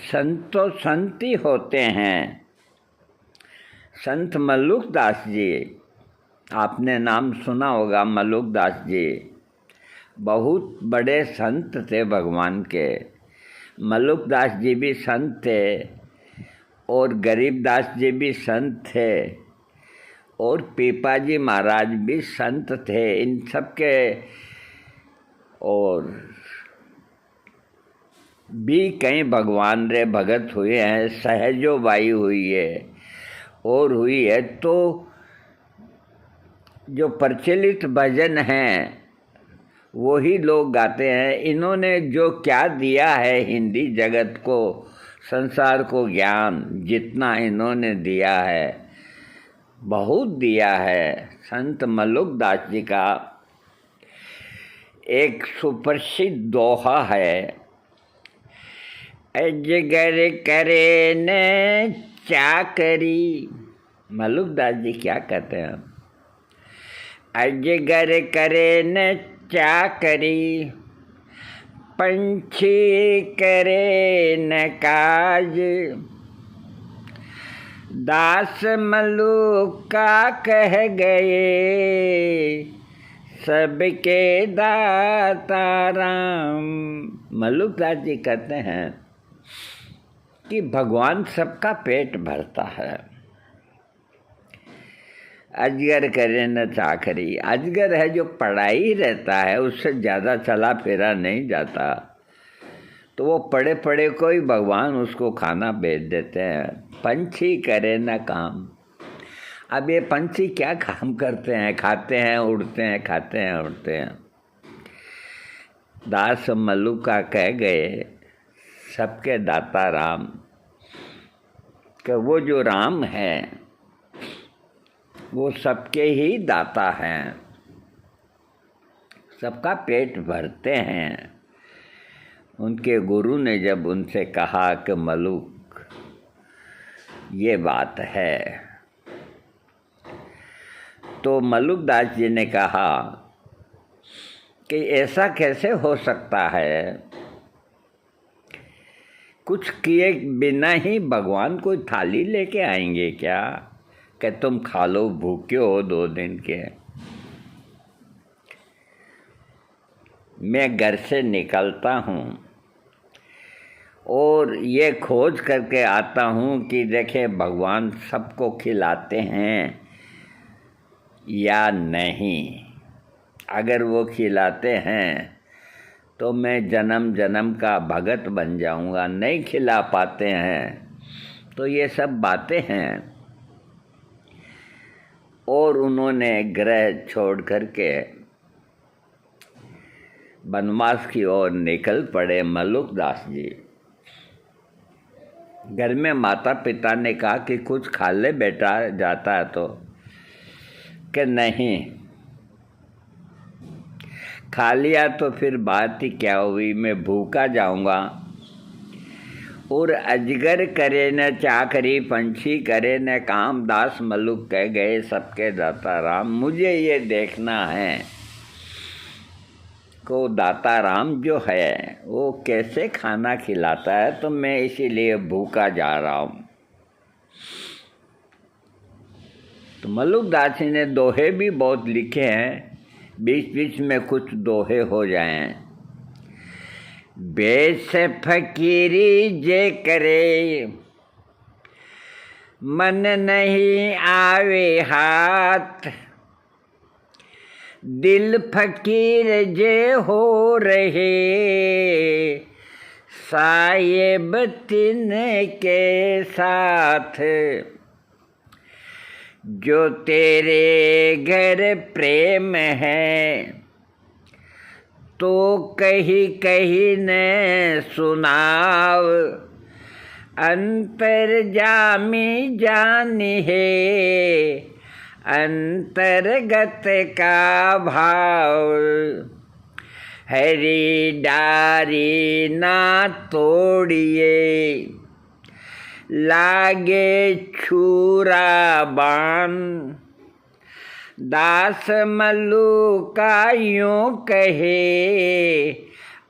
संत तो संत ही होते हैं। संत मल्लुकदास जी, आपने नाम सुना होगा मल्लुकदास जी, बहुत बड़े संत थे भगवान के। मल्लुकदास जी भी संत थे और गरीबदास जी भी संत थे और पीपाजी महाराज भी संत थे। इन सब के और भी कई भगवान रे भगत हुए हैं। सहजो बाई हुई है और हुई है। तो जो प्रचलित भजन हैं वही लोग गाते हैं। इन्होंने जो क्या दिया है हिंदी जगत को, संसार को ज्ञान, जितना इन्होंने दिया है बहुत दिया है। संत मल्लुकदास जी का एक सुप्रसिद्ध दोहा है, अजगर करे न चाकरी। मल्लुकदास जी क्या कहते हैं? अजगर करे न चाकरी, पंछी करे न काज, दास मल्लुका कह गए सबके दाता राम। मल्लुकदास जी कहते हैं कि भगवान सबका पेट भरता है। अजगर करे न चाकरी, अजगर है जो पड़ा ही रहता है, उससे ज़्यादा चला फिरा नहीं जाता, तो वो पड़े पड़े को ही भगवान उसको खाना भेज देते हैं। पंछी करे न काम। अब ये पंछी क्या काम करते हैं? खाते हैं, उड़ते हैं, खाते हैं, उड़ते हैं। दास मल्लुका कह गए सबके दाता राम, कि वो जो राम है वो सबके ही दाता हैं, सबका पेट भरते हैं। उनके गुरु ने जब उनसे कहा कि मल्लुक ये बात है, तो मल्लुकदास जी ने कहा कि ऐसा कैसे हो सकता है? कुछ किए बिना ही भगवान कोई थाली लेके आएंगे क्या कि तुम खा लो, भूखे हो 2 दिन के? मैं घर से निकलता हूँ और ये खोज करके आता हूँ कि देखे भगवान सबको खिलाते हैं या नहीं। अगर वो खिलाते हैं तो मैं जन्म जन्म का भगत बन जाऊँगा, नहीं खिला पाते हैं तो ये सब बातें हैं। और उन्होंने ग्रह छोड़ करके वनवास की ओर निकल पड़े मल्लुकदास जी। घर में माता पिता ने कहा कि कुछ खा ले बेटा, जाता है तो, कि नहीं, खा लिया तो फिर बात ही क्या हुई, मैं भूखा जाऊंगा। और अजगर करे न चाकरी, पंछी करे न काम, दास मल्लुक कह गए सबके दाता राम। मुझे ये देखना है को दाता राम जो है वो कैसे खाना खिलाता है, तो मैं इसीलिए भूखा जा रहा हूँ। तो मल्लुकदास जी ने दोहे भी बहुत लिखे हैं, बीच बीच में कुछ दोहे हो जाएं। बेस फकीरी जे करे, मन नहीं आवे हाथ, दिल फकीर जे हो रहे, साहिब तिन के साथ। जो तेरे घर प्रेम है तो कहीं कहीं न सुनाव, अंतर्जामी जानी है अंतर्गत का भाव। हरी डारी ना तोड़िए, लागे छुरा बाण, दास मल्लुका यूं कहे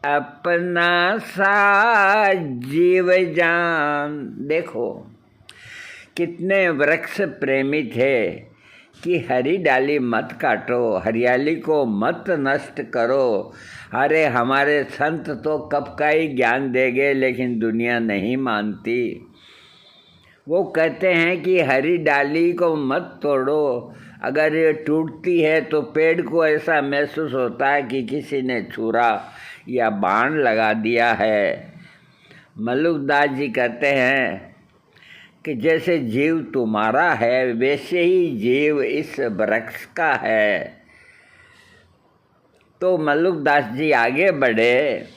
अपना सा जीव जान। देखो कितने वृक्ष प्रेमी थे कि हरी डाली मत काटो, हरियाली को मत नष्ट करो। अरे हमारे संत तो कब का ही ज्ञान देंगे, लेकिन दुनिया नहीं मानती। वो कहते हैं कि हरी डाली को मत तोड़ो, अगर ये टूटती है तो पेड़ को ऐसा महसूस होता है कि किसी ने छुरा या बाण लगा दिया है। मल्लुकदास जी कहते हैं कि जैसे जीव तुम्हारा है, वैसे ही जीव इस वृक्ष का है। तो मल्लुकदास जी आगे बढ़े।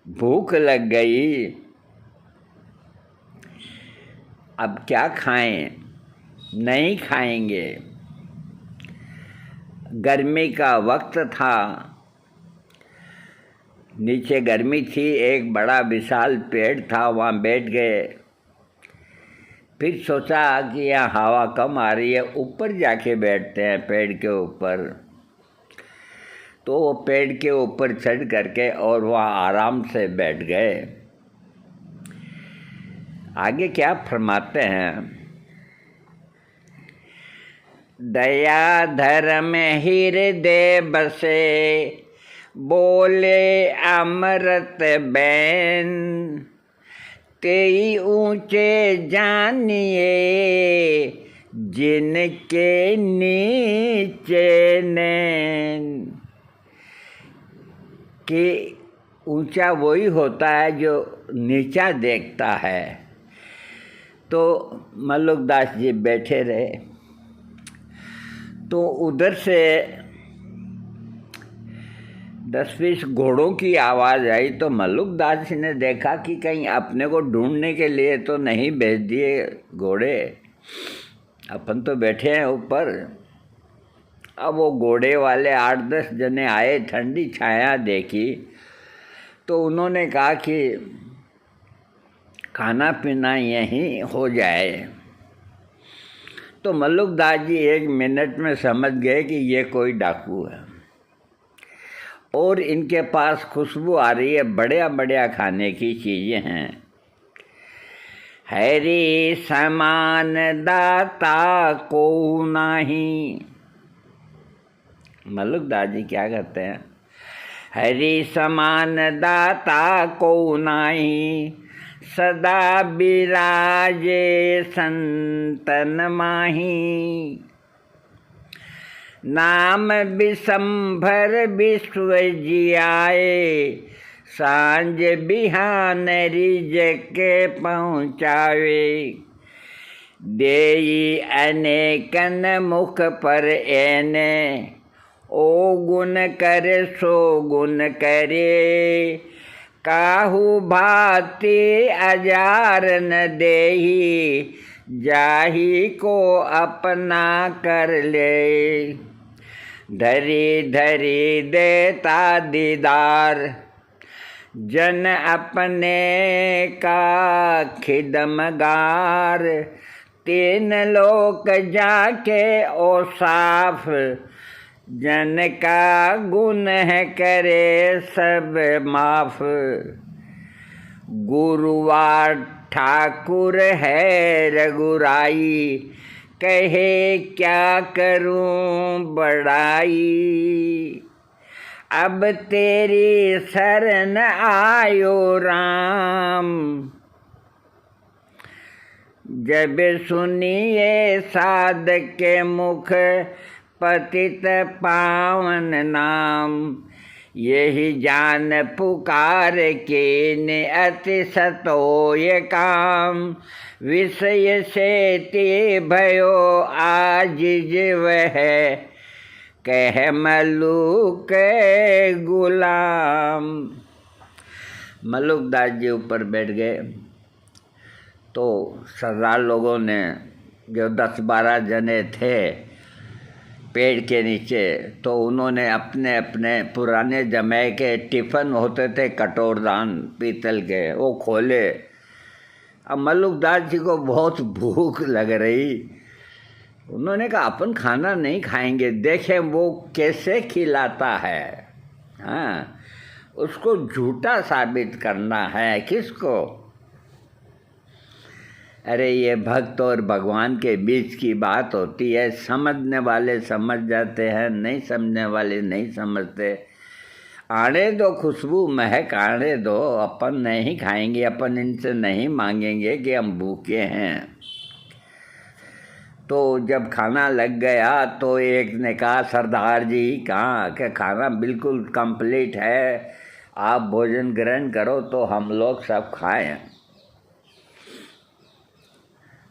भूख लग गई, अब क्या खाएं? नहीं खाएंगे। गर्मी का वक्त था, नीचे गर्मी थी, एक बड़ा विशाल पेड़ था, वहाँ बैठ गए। फिर सोचा कि यहाँ हवा कम आ रही है, ऊपर जाके बैठते हैं पेड़ के ऊपर। तो वो पेड़ के ऊपर चढ़ करके और वहाँ आराम से बैठ गए। आगे क्या फरमाते हैं? दया धर्म हृदय बसे, बोले अमृत बैन, तेई ऊंचे जानिए, जिनके नीचे नैन। कि ऊंचा वही होता है जो नीचा देखता है। तो मल्लुकदास जी बैठे रहे। तो उधर से 10-20 घोड़ों की आवाज़ आई। तो मल्लुकदास जी ने देखा कि कहीं अपने को ढूंढने के लिए तो नहीं भेज दिए घोड़े, अपन तो बैठे हैं ऊपर। अब वो घोड़े वाले 8-10 जने आए, ठंडी छाया देखी तो उन्होंने कहा कि खाना पीना यहीं हो जाए। तो मल्लुकदास जी 1 मिनट में समझ गए कि ये कोई डाकू है और इनके पास खुशबू आ रही है, बढ़िया बढ़िया खाने की चीज़ें हैं। हरि समान दाता को नहीं। मल्लुकदास जी क्या कहते हैं? हरि समान दाता को नहीं, सदा विराजे संतन माही। नाम विशंभर विश्व जियाए, सांझ बिहान रिज के पहुँचावे। देई अनेकन मुख पर एने, ओ गुण करे सो गुण करे। काहू भांति अजार न देही, जाही को अपना कर ले। धरी धरी देता दीदार, जन अपने का खिदमगार। 3 लोक जाके ओ साफ, जन का गुण है करे सब माफ। गुरुवार ठाकुर है रघुराई, कहे क्या करूं बड़ाई। अब तेरी शरण आयो राम, जब सुनिए साधक के मुख, पतित पावन नाम। यही जान पुकार के ने अति सतोय काम। विषय से ते भयो आज जीव है, कह मल्लुक गुलाम। मल्लुकदास जी ऊपर बैठ गए। तो सरदार लोगों ने जो 10-12 जने थे पेड़ के नीचे, तो उन्होंने अपने अपने पुराने जमाए के टिफ़िन होते थे, कटोरदान पीतल के, वो खोले। अब मल्लुकदास जी को बहुत भूख लग रही। उन्होंने कहा अपन खाना नहीं खाएंगे, देखें वो कैसे खिलाता है। हाँ, उसको झूठा साबित करना है किसको? अरे ये भक्त और भगवान के बीच की बात होती है। समझने वाले समझ जाते हैं, नहीं समझने वाले नहीं समझते। आने दो खुशबू महक आने दो, अपन नहीं खाएंगे, अपन इनसे नहीं मांगेंगे कि हम भूखे हैं। तो जब खाना लग गया तो एक ने कहा, सरदार जी कहाँ कि खाना बिल्कुल कंप्लीट है, आप भोजन ग्रहण करो तो हम लोग सब खाएं।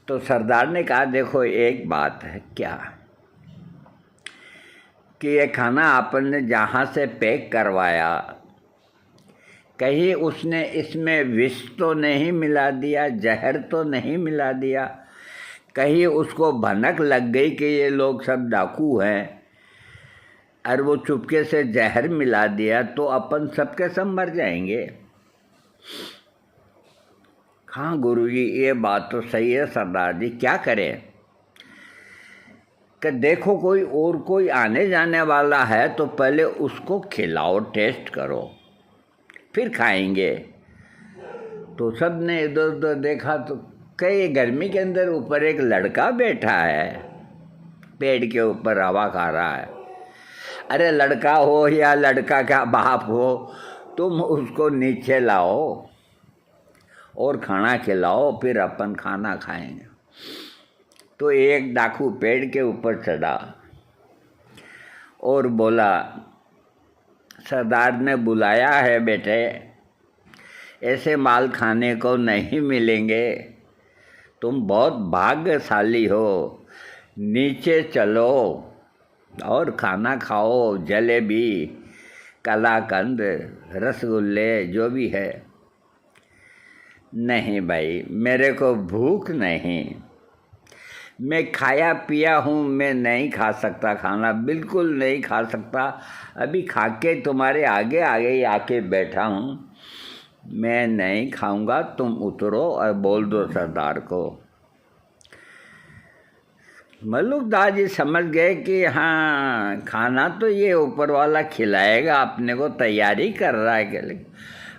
तो सरदार ने कहा, देखो एक बात है क्या कि ये खाना अपन ने जहाँ से पैक करवाया, कहीं उसने इसमें विष तो नहीं मिला दिया, जहर तो नहीं मिला दिया? कहीं उसको भनक लग गई कि ये लोग सब डाकू हैं और वो चुपके से जहर मिला दिया तो अपन सबके सब मर जाएंगे? हाँ गुरुजी, ये बात तो सही है सरदार जी, क्या करें? कि देखो कोई आने जाने वाला है तो पहले उसको खिलाओ, टेस्ट करो, फिर खाएंगे। तो सब ने इधर उधर देखा तो कई गर्मी के अंदर ऊपर एक लड़का बैठा है, पेड़ के ऊपर हवा खा रहा है। अरे लड़का हो या लड़का का बाप हो, तुम उसको नीचे लाओ और खाना खिलाओ, फिर अपन खाना खाएंगे। तो एक डाकू पेड़ के ऊपर चढ़ा और बोला, सरदार ने बुलाया है बेटे, ऐसे माल खाने को नहीं मिलेंगे, तुम बहुत भाग्यशाली हो, नीचे चलो और खाना खाओ, जलेबी, कलाकंद, रसगुल्ले जो भी है। नहीं भाई, मेरे को भूख नहीं, मैं खाया पिया हूँ, मैं नहीं खा सकता खाना, बिल्कुल नहीं खा सकता। अभी खा के तुम्हारे आगे आगे आके बैठा हूँ, मैं नहीं खाऊंगा, तुम उतरो और बोल दो सरदार को। मल्लुकदास जी समझ गए कि हाँ, खाना तो ये ऊपर वाला खिलाएगा, अपने को तैयारी कर रहा है कि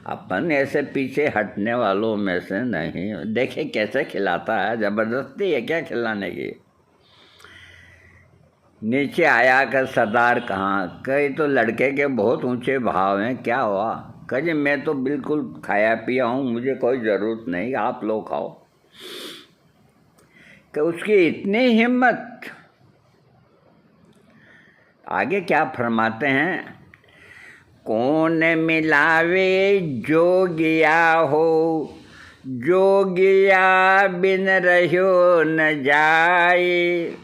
अपन ऐसे पीछे हटने वालों में से नहीं। देखे कैसे खिलाता है, ज़बरदस्ती है क्या खिलाने की? नीचे आया कर, सरदार कहाँ? कहीं तो लड़के के बहुत ऊंचे भाव हैं, क्या हुआ? कहे मैं तो बिल्कुल खाया पिया हूँ, मुझे कोई ज़रूरत नहीं, आप लोग खाओ। कि उसकी इतनी हिम्मत। आगे क्या फरमाते हैं, कौन मिलावे जोगिया हो, जोगिया बिन रहो न जाए,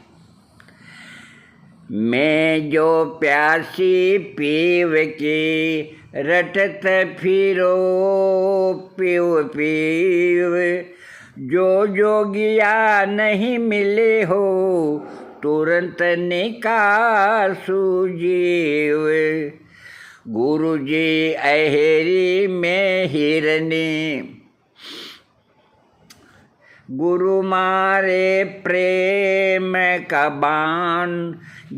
मैं जो प्यासी पीव की रटत फिरो पीव पीव, जो जोगिया नहीं मिले हो तुरंत निकासू जीव, गुरु जी अहेरी में हिरनी, गुरु मारे प्रेम का बाण,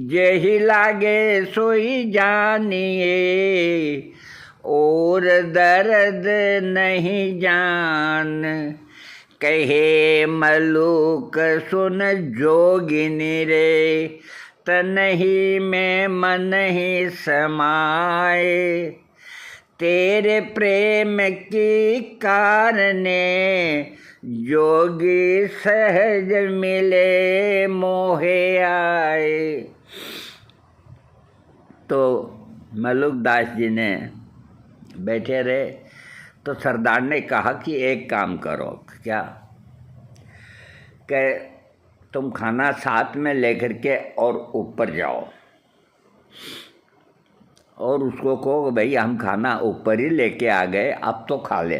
जही लागे सोई जानिए, और दर्द नहीं जान, कहे मलुक सुन जोगिनी रे, तनहि में मन ही समाए, तेरे प्रेम की कारणे जोगी सहज मिले मोहे आए। तो मल्लुकदास जी ने बैठे रहे तो सरदार ने कहा कि एक काम करो। क्या? कि तुम खाना साथ में लेकर के और ऊपर जाओ और उसको कहो भाई हम खाना ऊपर ही लेके आ गए, अब तो खा ले,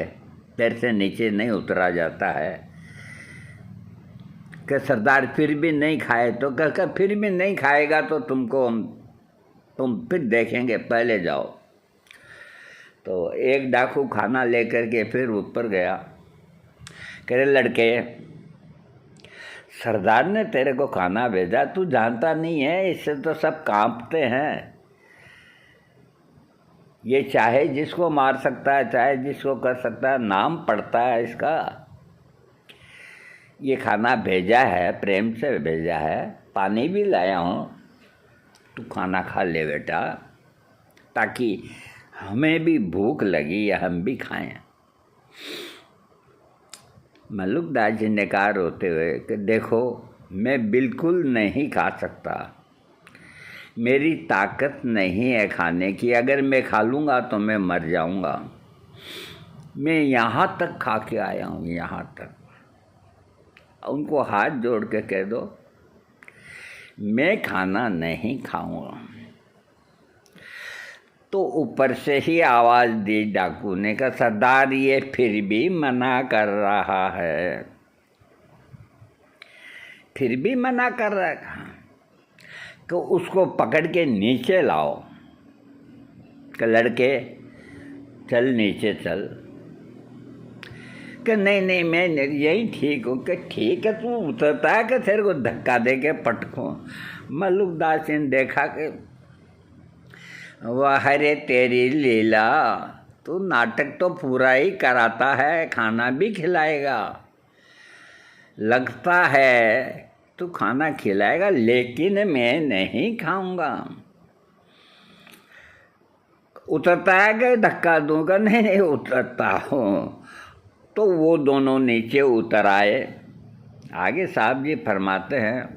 पैर से नीचे नहीं उतरा जाता है। कि सरदार फिर भी नहीं खाए तो कहकर फिर भी नहीं खाएगा तो तुम फिर देखेंगे, पहले जाओ। तो एक डाकू खाना लेकर के फिर ऊपर गया। कह रहे लड़के, सरदार ने तेरे को खाना भेजा, तू जानता नहीं है, इससे तो सब कांपते हैं। ये चाहे जिसको मार सकता है, चाहे जिसको कर सकता है, नाम पड़ता है इसका। ये खाना भेजा है, प्रेम से भेजा है, पानी भी लाया हूँ, तू खाना खा ले बेटा, ताकि हमें भी भूख लगी या हम भी खाएं। मल्लुकदास जी ने कहा रोते हुए कि देखो, मैं बिल्कुल नहीं खा सकता, मेरी ताकत नहीं है खाने की, अगर मैं खा लूँगा तो मैं मर जाऊँगा। मैं यहाँ तक खा के आया हूँ, यहाँ तक। उनको हाथ जोड़ के कह दो मैं खाना नहीं खाऊँगा। तो ऊपर से ही आवाज़ दी डाकू ने, कहा सरदार ये फिर भी मना कर रहा है, फिर भी मना कर रहा है, तो उसको पकड़ के नीचे लाओ। कि लड़के चल नीचे चल। कि नहीं मैं यही ठीक हूँ। कि ठीक है, तू उतरता है कि तेरे को धक्का दे के पटको। मल्लुकदास ने देखा कि वाह रे तेरी लीला, तू नाटक तो पूरा ही कराता है, खाना भी खिलाएगा, लगता है तू खाना खिलाएगा, लेकिन मैं नहीं खाऊंगा। उतरता है कि धक्का दूंगा? नहीं उतरता हूँ। तो वो दोनों नीचे उतर आए। आगे साहब जी फरमाते हैं,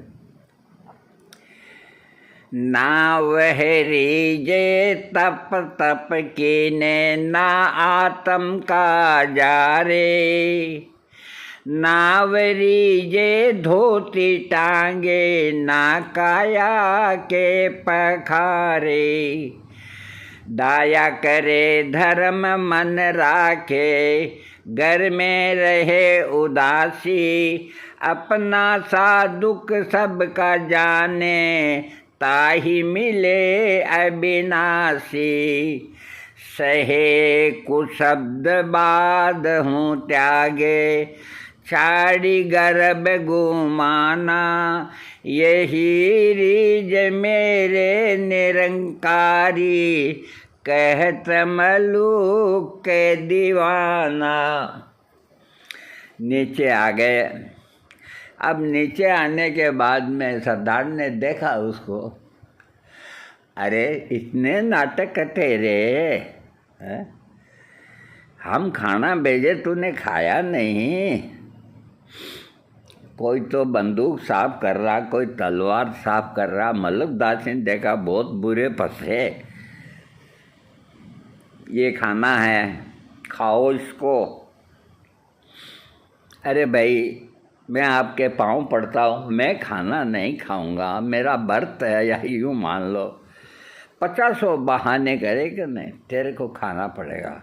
ना वह रीजे तप तप कीने, ना आत्म का जारे, ना वरीजे धोती टांगे, ना काया के पखारे, दाया करे धर्म मन राखे, घर में रहे उदासी, अपना सा दुख सबका जाने, ताहि मिले अविनाशी, सहे कुशब्द बाद हूँ त्यागे, छाड़ी गर्भ गुमाना, यही रीज मेरे निरंकारी, कहत मलूक के दीवाना। नीचे आ गए। अब नीचे आने के बाद में सरदार ने देखा उसको, अरे इतने नाटक तेरे हैं? हम खाना भेजे तूने खाया नहीं। कोई तो बंदूक साफ कर रहा, कोई तलवार साफ कर रहा। मल्लुकदास ने देखा बहुत बुरे फंसे, ये खाना है, खाओ इसको। अरे भाई मैं आपके पाँव पड़ता हूँ, मैं खाना नहीं खाऊंगा, मेरा व्रत है, या यूँ मान लो। 50 बहाने करे कि नहीं तेरे को खाना पड़ेगा,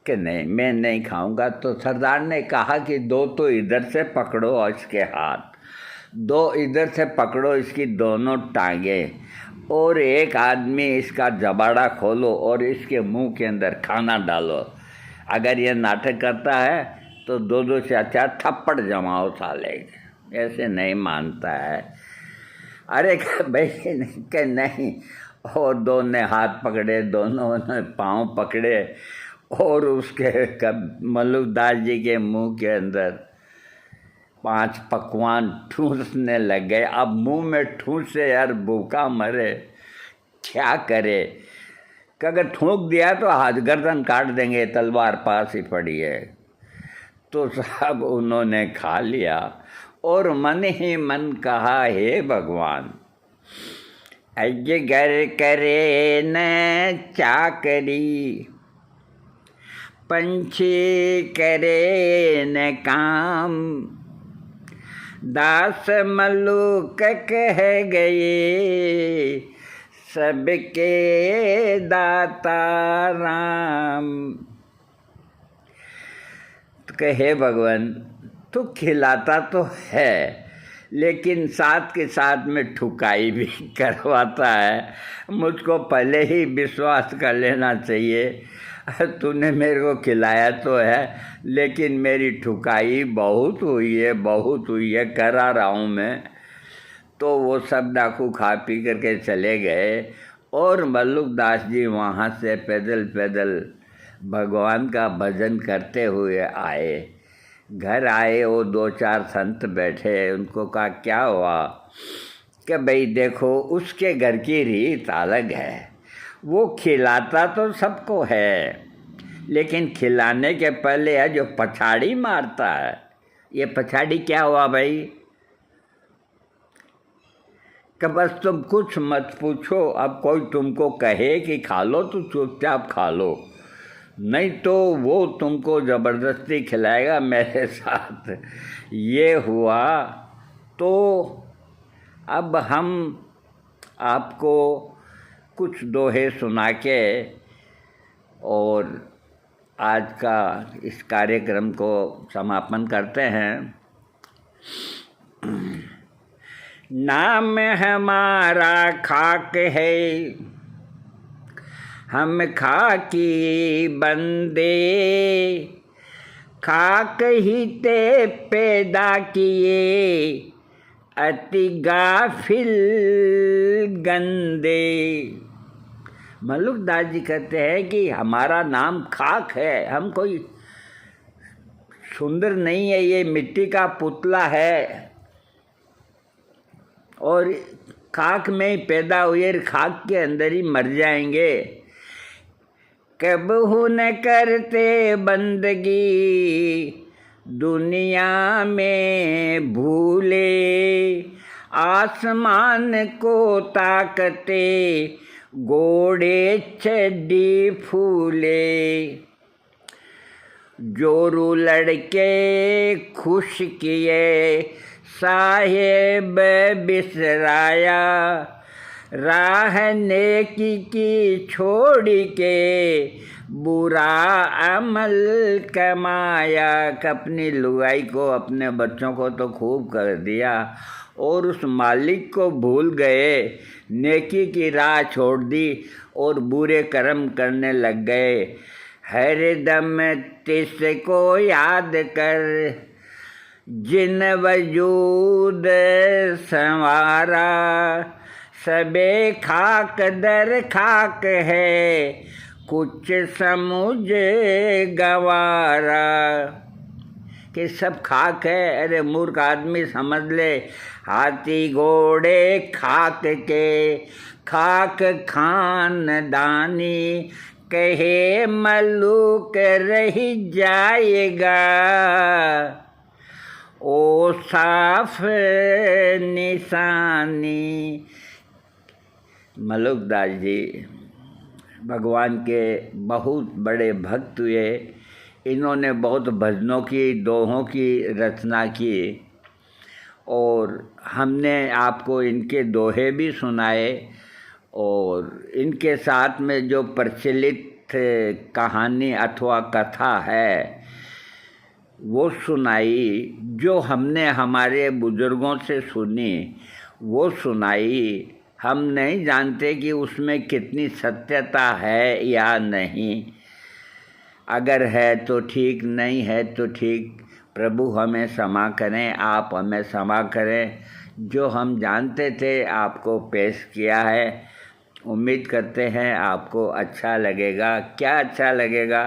कि नहीं मैं नहीं खाऊंगा। तो सरदार ने कहा कि 2 तो इधर से पकड़ो इसके हाथ, 2 इधर से पकड़ो इसकी दोनों टांगे, और एक आदमी इसका जबाड़ा खोलो और इसके मुंह के अंदर खाना डालो। अगर ये नाटक करता है तो 2 से अच्छा थप्पड़ जमाओ साले, ऐसे नहीं मानता है। अरे भाई के नहीं। और 2 ने हाथ पकड़े, दोनों ने पाँव पकड़े, और उसके मल्लुकदास जी के मुंह के अंदर 5 पकवान ठूंसने लग गए। अब मुंह में ठूंसे यार, भूखा मरे, क्या करे। कि अगर ठूंक दिया तो हाथ गर्दन काट देंगे, तलवार पास ही पड़ी है। तो सब उन्होंने खा लिया और मन ही मन कहा, हे भगवान, अजगर करे न चाकरी, पंछी करे न काम, दास मल्लुक कह गए, सबके दाता राम। तो कहे भगवान, तू खिलाता तो है, लेकिन साथ के साथ में ठुकाई भी करवाता है। मुझको पहले ही विश्वास कर लेना चाहिए, तूने मेरे को खिलाया तो है, लेकिन मेरी ठुकाई बहुत हुई है, बहुत हुई है, करा रहा हूँ मैं। तो वो सब डाकू खा पी करके चले गए, और मल्लुकदास जी वहाँ से पैदल पैदल भगवान का भजन करते हुए आए। घर आए, वो 2-4 संत बैठे, उनको कहा क्या हुआ? कि भाई देखो, उसके घर की रीत अलग है, वो खिलाता तो सबको है, लेकिन खिलाने के पहले है जो पछाड़ी मारता है। ये पछाड़ी क्या हुआ भाई? कि बस तुम कुछ मत पूछो, अब कोई तुमको कहे कि खा लो तो चुपचाप खा लो, नहीं तो वो तुमको ज़बरदस्ती खिलाएगा मेरे साथ। ये हुआ। तो अब हम आपको कुछ दोहे सुना के और आज का इस कार्यक्रम को समापन करते हैं। नाम हमारा खाक है, हम खाकी बंदे, खाक ही ते पैदा किए, अति गाफिल गंदे। मल्लुकदास जी कहते हैं कि हमारा नाम खाक है, हम कोई सुंदर नहीं है, ये मिट्टी का पुतला है और खाक में ही पैदा हुए, खाक के अंदर ही मर जाएंगे। कबहू न करते बंदगी दुनिया में भूले, आसमान को ताकते गोड़े चड्डी फूले। जोरू लड़के खुश किए साहेब बिसराया, राह नेकी की छोड़ के बुरा अमल कमाया। अपनी लुगाई को, अपने बच्चों को तो खूब कर दिया और उस मालिक को भूल गए, नेकी की राह छोड़ दी और बुरे कर्म करने लग गए। हरदम तिसको याद कर जिन वजूद संवारा, सबे खाक दर खाक है कुछ समझ गवारा। कि सब खाक है, अरे मूर्ख आदमी समझ ले, हाथी घोड़े खाक के, खाक खानदानी, कहे मल्लुक रह जाएगा, ओ साफ निशानी। मल्लुकदास जी भगवान के बहुत बड़े भक्त हुए। इन्होंने बहुत भजनों की, दोहों की रचना की और हमने आपको इनके दोहे भी सुनाए और इनके साथ में जो प्रचलित कहानी अथवा कथा है वो सुनाई, जो हमने हमारे बुजुर्गों से सुनी वो सुनाई। हम नहीं जानते कि उसमें कितनी सत्यता है या नहीं, अगर है तो ठीक, नहीं है तो ठीक। प्रभु हमें क्षमा करें, आप हमें क्षमा करें। जो हम जानते थे आपको पेश किया है, उम्मीद करते हैं आपको अच्छा लगेगा। क्या अच्छा लगेगा?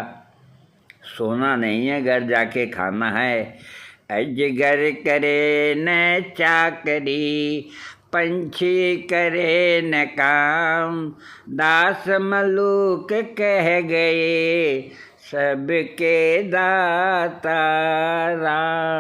सोना नहीं है, घर जाके खाना है। अजगर करे न चाकरी, पंछी करे न काम, दास मलूक कह गए सबके दाता राम।